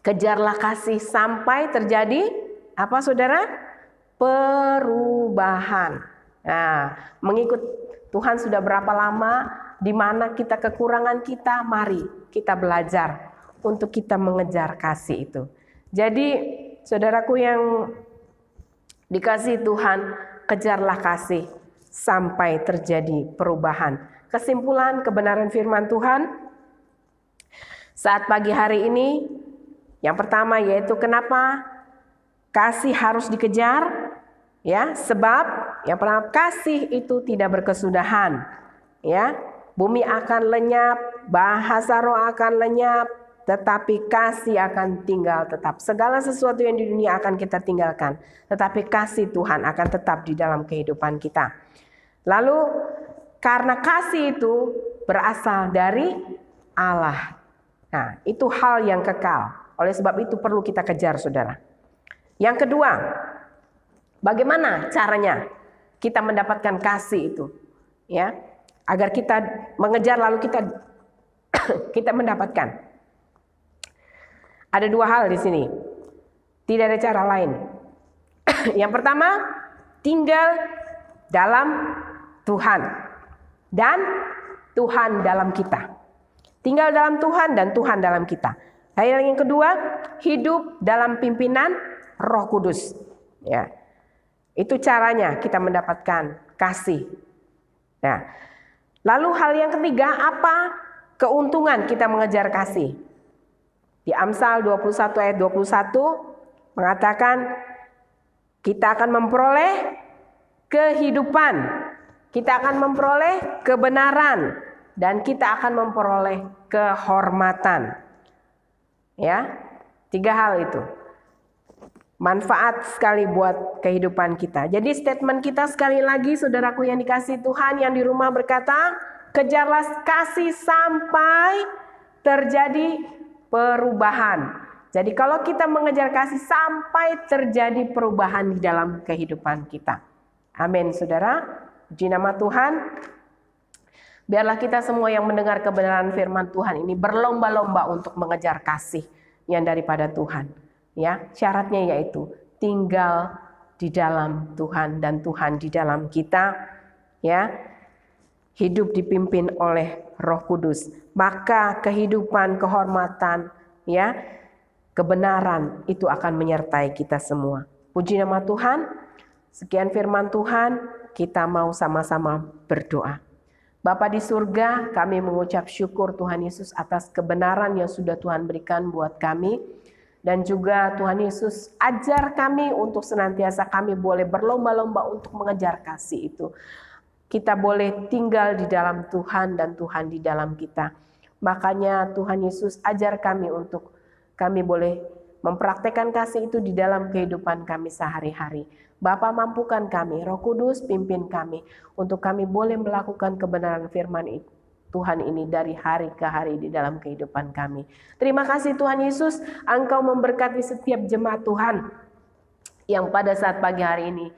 kejarlah kasih sampai terjadi apa, saudara? Perubahan. Nah, mengikut Tuhan sudah berapa lama? Di mana kita kekurangan kita, mari kita belajar untuk kita mengejar kasih itu. Jadi, saudaraku yang dikasihi Tuhan, kejarlah kasih sampai terjadi perubahan. Kesimpulan kebenaran firman Tuhan saat pagi hari ini, yang pertama yaitu kenapa kasih harus dikejar, ya, sebab yang pertama kasih itu tidak berkesudahan, ya. Bumi akan lenyap, bahasa roh akan lenyap, tetapi kasih akan tinggal tetap. Segala sesuatu yang di dunia akan kita tinggalkan, tetapi kasih Tuhan akan tetap di dalam kehidupan kita. Lalu karena kasih itu berasal dari Allah, Nah, itu hal yang kekal. Oleh sebab itu perlu kita kejar, saudara. Yang kedua, bagaimana caranya kita mendapatkan kasih itu? Ya, agar kita mengejar lalu kita mendapatkan. Ada dua hal di sini. Tidak ada cara lain. Yang pertama, tinggal dalam Tuhan dan Tuhan dalam kita. Tinggal dalam Tuhan dan Tuhan dalam kita. Yang kedua, hidup dalam pimpinan Roh Kudus. Ya, itu caranya kita mendapatkan kasih. Nah, lalu hal yang ketiga, apa keuntungan kita mengejar kasih? Di Amsal 21 ayat 21 mengatakan kita akan memperoleh kehidupan, kita akan memperoleh kebenaran, dan kita akan memperoleh kehormatan. Ya, 3 hal itu. Manfaat sekali buat kehidupan kita. Jadi statement kita sekali lagi, saudaraku yang dikasihi Tuhan yang di rumah berkata, kejarlah kasih sampai terjadi perubahan. Jadi kalau kita mengejar kasih sampai terjadi perubahan di dalam kehidupan kita. Amin, saudara. Puji nama Tuhan. Biarlah kita semua yang mendengar kebenaran firman Tuhan ini berlomba-lomba untuk mengejar kasih yang daripada Tuhan. Ya, syaratnya yaitu tinggal di dalam Tuhan dan Tuhan di dalam kita. Ya, hidup dipimpin oleh Roh Kudus. Maka kehidupan, kehormatan, ya, kebenaran itu akan menyertai kita semua. Puji nama Tuhan. Sekian firman Tuhan, kita mau sama-sama berdoa. Bapa di surga, kami mengucap syukur Tuhan Yesus atas kebenaran yang sudah Tuhan berikan buat kami. Dan juga Tuhan Yesus ajar kami untuk senantiasa kami boleh berlomba-lomba untuk mengejar kasih itu. Kita boleh tinggal di dalam Tuhan dan Tuhan di dalam kita. Makanya Tuhan Yesus ajar kami untuk kami boleh mempraktekkan kasih itu di dalam kehidupan kami sehari-hari. Bapa, mampukan kami, Roh Kudus pimpin kami untuk kami boleh melakukan kebenaran firman itu. Tuhan ini dari hari ke hari di dalam kehidupan kami. Terima kasih Tuhan Yesus, Engkau memberkati setiap jemaat Tuhan yang pada saat pagi hari ini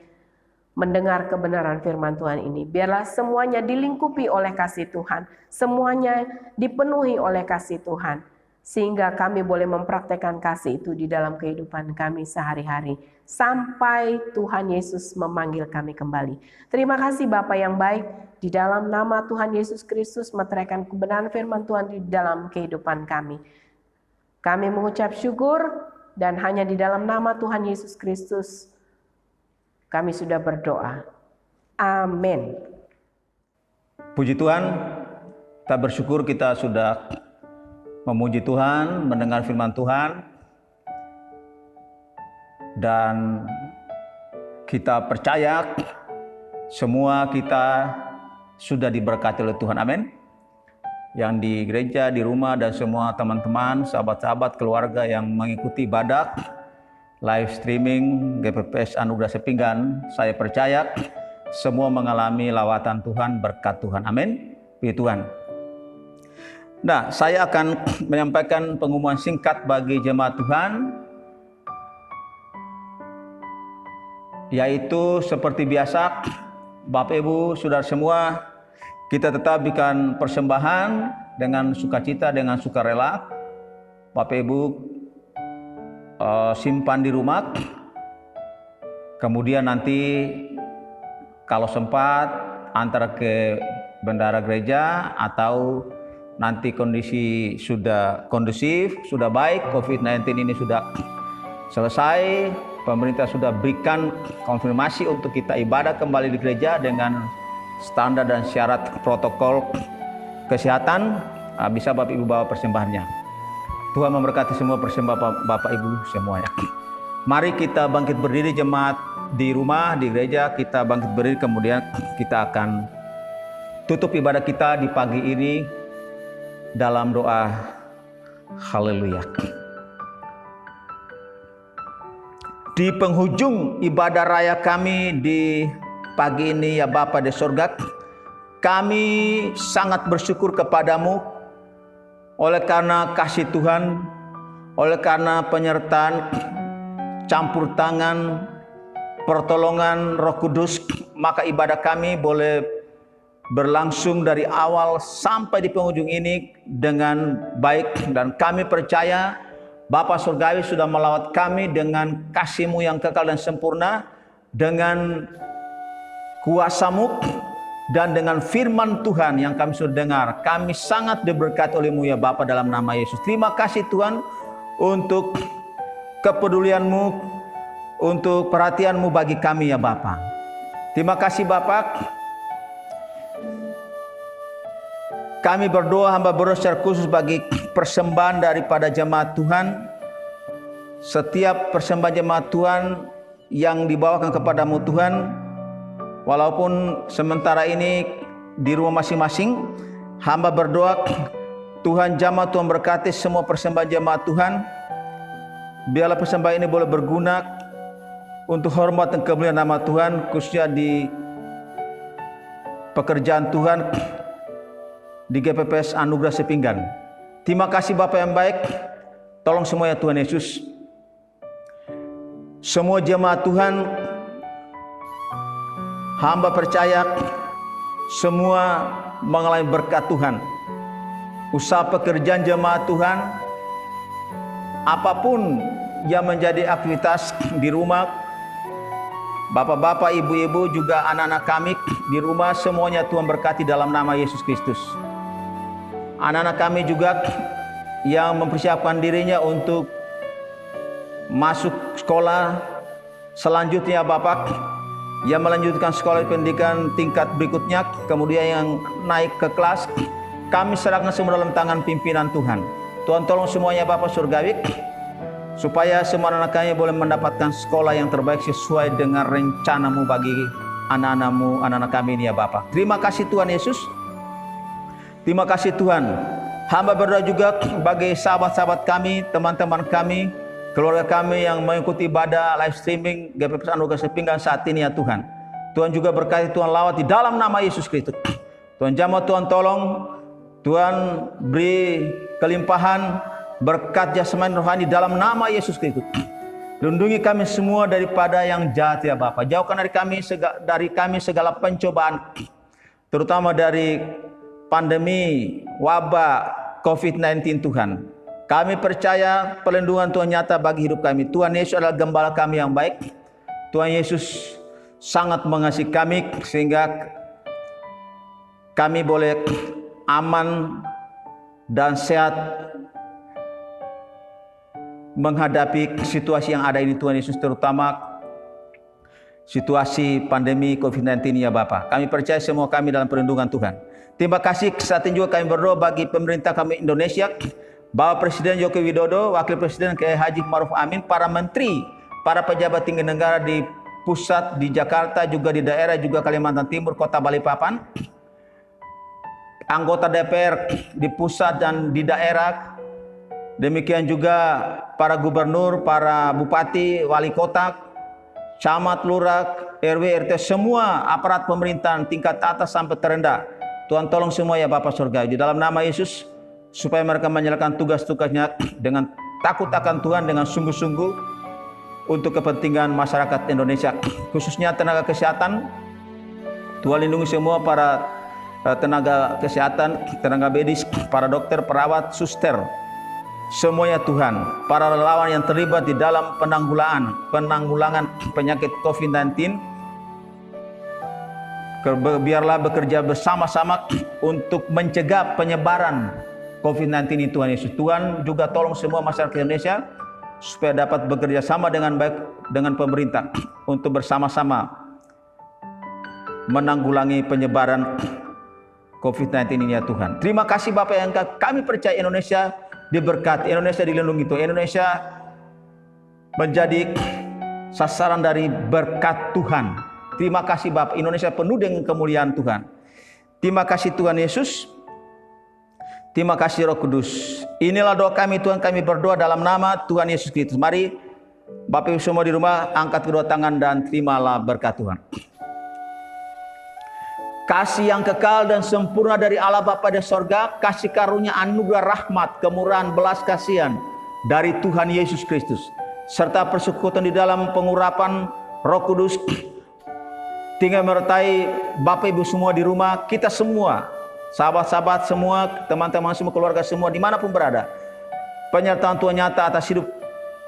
mendengar kebenaran firman Tuhan ini. Biarlah semuanya dilingkupi oleh kasih Tuhan, semuanya dipenuhi oleh kasih Tuhan, sehingga kami boleh mempraktekkan kasih itu di dalam kehidupan kami sehari-hari, sampai Tuhan Yesus memanggil kami kembali. Terima kasih Bapa yang baik. Di dalam nama Tuhan Yesus Kristus, meteraikan kebenaran firman Tuhan di dalam kehidupan kami. Kami mengucap syukur dan hanya di dalam nama Tuhan Yesus Kristus kami sudah berdoa. Amin.
Puji Tuhan, kita bersyukur kita sudah memuji Tuhan, mendengar firman Tuhan. Dan kita percaya semua kita sudah diberkati oleh Tuhan. Amin. Yang di gereja, di rumah, dan semua teman-teman, sahabat-sahabat, keluarga yang mengikuti ibadah live streaming GPPS Anugerah Sepinggan, saya percaya semua mengalami lawatan Tuhan, berkat Tuhan. Amin. Puji Tuhan. Nah, saya akan menyampaikan pengumuman singkat bagi jemaat Tuhan, yaitu seperti biasa, Bapak Ibu, saudara semua, kita tetap berikan persembahan dengan sukacita, dengan sukarela. Bapak Ibu simpan di rumah. Kemudian nanti kalau sempat antara ke bendara gereja, atau nanti kondisi sudah kondusif, sudah baik, COVID-19 ini sudah selesai, pemerintah sudah berikan konfirmasi untuk kita ibadah kembali di gereja dengan standar dan syarat protokol kesehatan, bisa Bapak Ibu bawa persembahannya. Tuhan memberkati semua persembahan Bapak Ibu semuanya. Mari kita bangkit berdiri, jemaat di rumah, di gereja, kita bangkit berdiri, kemudian kita akan tutup ibadah kita di pagi ini dalam doa haleluya. Di penghujung ibadah raya kami di pagi ini, ya Bapa di surga, kami sangat bersyukur kepadamu oleh karena kasih Tuhan, oleh karena penyertaan, campur tangan, pertolongan Roh Kudus, maka ibadah kami boleh berlangsung dari awal sampai di penghujung ini dengan baik. Dan kami percaya Bapa Surgawi sudah melawat kami dengan kasih-Mu yang kekal dan sempurna, dengan kuasa-Mu dan dengan firman Tuhan yang kami sudah dengar. Kami sangat diberkati oleh-Mu ya Bapa, dalam nama Yesus. Terima kasih Tuhan untuk kepedulian-Mu, untuk perhatian-Mu bagi kami ya Bapa. Terima kasih Bapa. Kami berdoa, hamba berdoa secara khusus bagi persembahan daripada jemaat Tuhan. Setiap persembahan jemaat Tuhan yang dibawakan kepadamu Tuhan, walaupun sementara ini di rumah masing-masing, hamba berdoa Tuhan jamah, Tuhan berkati semua persembahan jemaat Tuhan. Biarlah persembahan ini boleh berguna untuk hormat dan kemuliaan nama Tuhan, khususnya di pekerjaan Tuhan di GPPS Anugerah Sepinggan. Terima kasih Bapa yang baik. Tolong semua ya Tuhan Yesus. Semua jemaat Tuhan, hamba percaya semua mengalami berkat Tuhan. Usaha pekerjaan jemaat Tuhan, apapun yang menjadi aktivitas di rumah, bapak-bapak, ibu-ibu, juga anak-anak kami di rumah, semuanya Tuhan berkati dalam nama Yesus Kristus. Anak-anak kami juga yang mempersiapkan dirinya untuk masuk sekolah selanjutnya Bapak, yang melanjutkan sekolah pendidikan tingkat berikutnya, kemudian yang naik ke kelas, kami serahkan semua dalam tangan pimpinan Tuhan. Tuhan tolong semuanya Bapak Surgawi, supaya semua anak kami boleh mendapatkan sekolah yang terbaik sesuai dengan rencana-Mu bagi anak-anak-Mu, anak-anak kami ini ya Bapak. Terima kasih Tuhan Yesus. Terima kasih Tuhan. Hamba berdoa juga bagi sahabat-sahabat kami, teman-teman kami, keluarga kami yang mengikuti ibadah live streaming GPPS Anugerah Sepinggan saat ini ya Tuhan. Tuhan juga berkati, Tuhan lawat di dalam nama Yesus Kristus. Tuhan jamah, Tuhan tolong, Tuhan beri kelimpahan berkat jasmani rohani dalam nama Yesus Kristus. Lindungi kami semua daripada yang jahat ya Bapa. Jauhkan dari kami segala pencobaan, terutama dari pandemi wabah COVID-19 Tuhan. Kami percaya perlindungan Tuhan nyata bagi hidup kami. Tuhan Yesus adalah gembala kami yang baik. Tuhan Yesus sangat mengasihi kami sehingga kami boleh aman dan sehat menghadapi situasi yang ada ini Tuhan Yesus, terutama situasi pandemi COVID-19 ya Bapa. Kami percaya semua kami dalam perlindungan Tuhan. Terima kasih. Saat ini juga kami berdoa bagi pemerintah kami Indonesia, Bapak Presiden Joko Widodo, Wakil Presiden Kiai Haji Ma'ruf Amin, para menteri, para pejabat tinggi negara di pusat, di Jakarta, juga di daerah, juga Kalimantan Timur, Kota Balikpapan, anggota DPR di pusat dan di daerah, demikian juga para gubernur, para bupati, wali kota, camat, lurah, RW, RT, semua aparat pemerintahan tingkat atas sampai terendah. Tuhan tolong semua ya Bapa Surgawi di dalam nama Yesus, supaya mereka menjalankan tugas-tugasnya dengan takut akan Tuhan, dengan sungguh-sungguh untuk kepentingan masyarakat Indonesia, khususnya tenaga kesehatan. Tuhan lindungi semua para tenaga kesehatan, tenaga medis, para dokter, perawat, suster, semuanya Tuhan, para relawan yang terlibat di dalam penanggulangan penyakit COVID-19, biarlah bekerja bersama-sama untuk mencegah penyebaran COVID-19 ini Tuhan Yesus. Tuhan juga tolong semua masyarakat Indonesia supaya dapat bekerja sama dengan baik dengan pemerintah untuk bersama-sama menanggulangi penyebaran COVID-19 ini ya Tuhan. Terima kasih Bapak yang kami percaya Indonesia diberkati, Indonesia dilindungi Tuhan, Indonesia menjadi sasaran dari berkat Tuhan. Terima kasih Bapak, Indonesia penuh dengan kemuliaan Tuhan. Terima kasih Tuhan Yesus. Terima kasih Roh Kudus. Inilah doa kami Tuhan, kami berdoa dalam nama Tuhan Yesus Kristus. Mari Bapak Ibu semua di rumah angkat kedua tangan dan terimalah berkat Tuhan. kasih yang kekal dan sempurna dari Allah Bapa di sorga, kasih karunia anugerah rahmat, kemurahan, belas kasihan dari Tuhan Yesus Kristus, serta persekutuan di dalam pengurapan Roh Kudus tinggal menyertai Bapak Ibu semua di rumah, kita semua, sahabat-sahabat semua, teman-teman semua, keluarga semua, dimanapun berada. Penyertaan Tuhan nyata atas hidup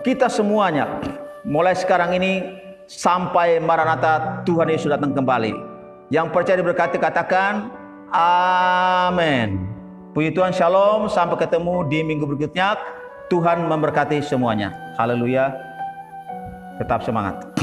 kita semuanya, mulai sekarang ini sampai Maranatha Tuhan Yesus datang kembali. Yang percaya diberkati katakan amin. Puji Tuhan, shalom, sampai ketemu di minggu berikutnya. Tuhan memberkati semuanya. Haleluya. Tetap semangat.